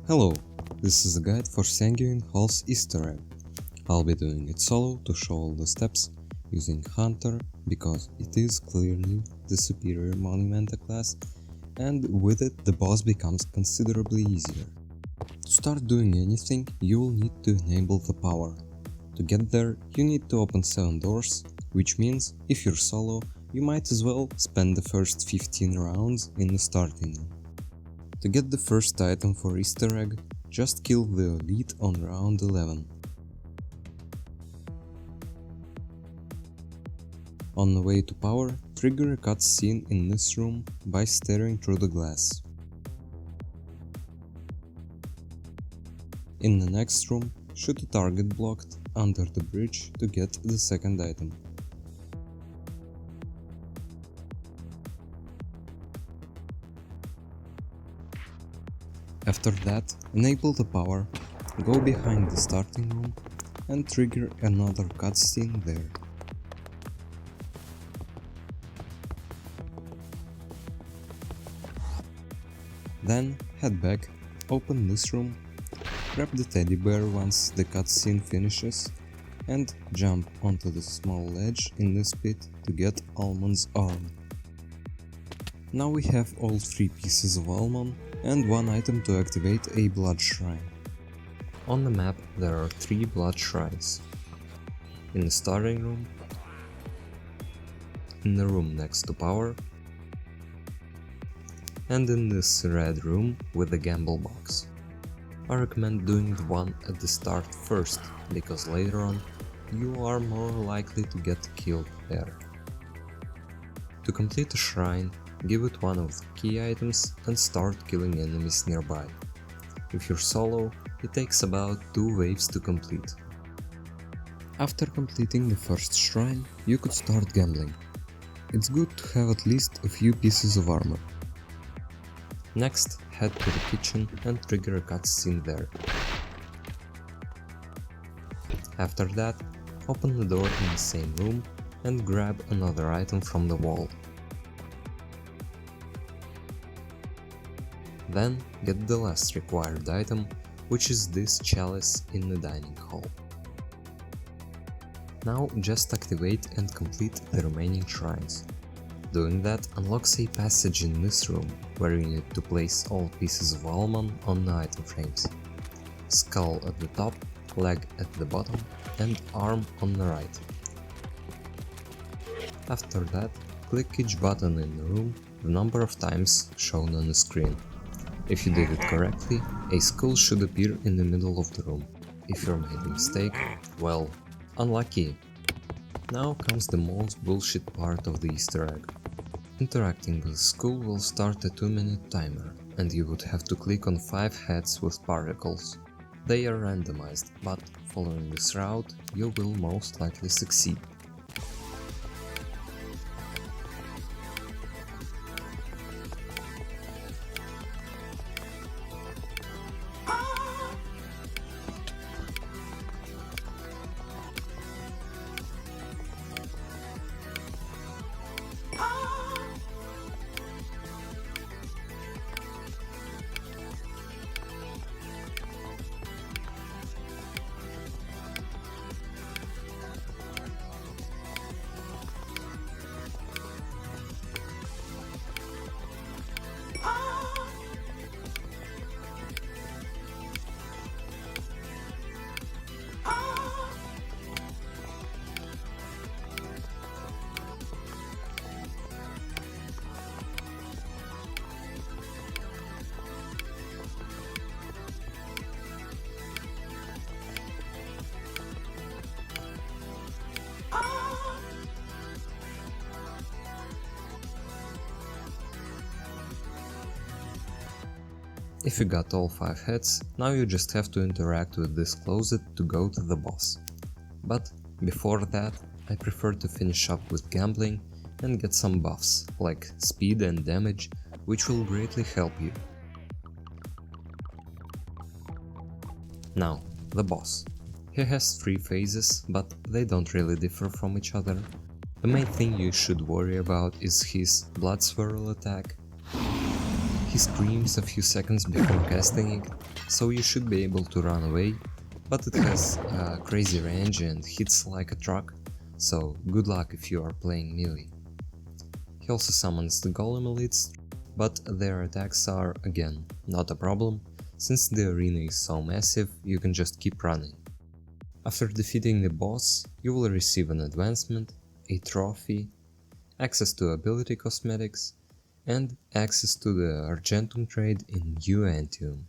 Hello, this is a guide for Sanguine Hall's Easter egg. I'll be doing it solo to show all the steps using Hunter because it is clearly the superior Monumenta class, and with it the boss becomes considerably easier. To start doing anything, you will need to enable the power. To get there, you need to open 7 doors, which means if you're solo, you might as well spend the first 15 rounds in the starting room. To get the first item for Easter egg, just kill the elite on round 11. On the way to power, trigger a cutscene in this room by staring through the glass. In the next room, shoot a target blocked under the bridge to get the second item. After that, enable the power, go behind the starting room and trigger another cutscene there. Then head back, open this room, grab the teddy bear once the cutscene finishes, and jump onto the small ledge in this pit to get Almon's arm. Now we have all 3 pieces of Almon and 1 item to activate a blood shrine. On the map there are 3 blood shrines. In the starting room, in the room next to power, and in this red room with the gamble box. I recommend doing the one at the start first, because later on you are more likely to get killed there. To complete a shrine, give it one of the key items and start killing enemies nearby. If you're solo, it takes about 2 waves to complete. After completing the first shrine, you could start gambling. It's good to have at least a few pieces of armor. Next, head to the kitchen and trigger a cutscene there. After that, open the door in the same room and grab another item from the wall. Then get the last required item, which is this chalice in the dining hall. Now just activate and complete the remaining shrines. Doing that unlocks a passage in this room, where you need to place all pieces of Almon on the item frames. Skull at the top, leg at the bottom, and arm on the right. After that, click each button in the room the number of times shown on the screen. If you did it correctly, a skull should appear in the middle of the room. If you made a mistake, well, unlucky. Now comes the most bullshit part of the Easter egg. Interacting with the skull will start a 2-minute timer, and you would have to click on 5 heads with particles. They are randomized, but following this route, you will most likely succeed. If you got all 5 heads, now you just have to interact with this closet to go to the boss. But before that, I prefer to finish up with gambling and get some buffs, like speed and damage, which will greatly help you. Now, the boss. He has 3 phases, but they don't really differ from each other. The main thing you should worry about is his blood swirl attack. He screams a few seconds before casting it, so you should be able to run away, but it has a crazy range and hits like a truck, so good luck if you are playing melee. He also summons the golem elites, but their attacks are, again, not a problem, since the arena is so massive you can just keep running. After defeating the boss, you will receive an advancement, a trophy, access to ability cosmetics, and access to the Argentum trade in New Antium.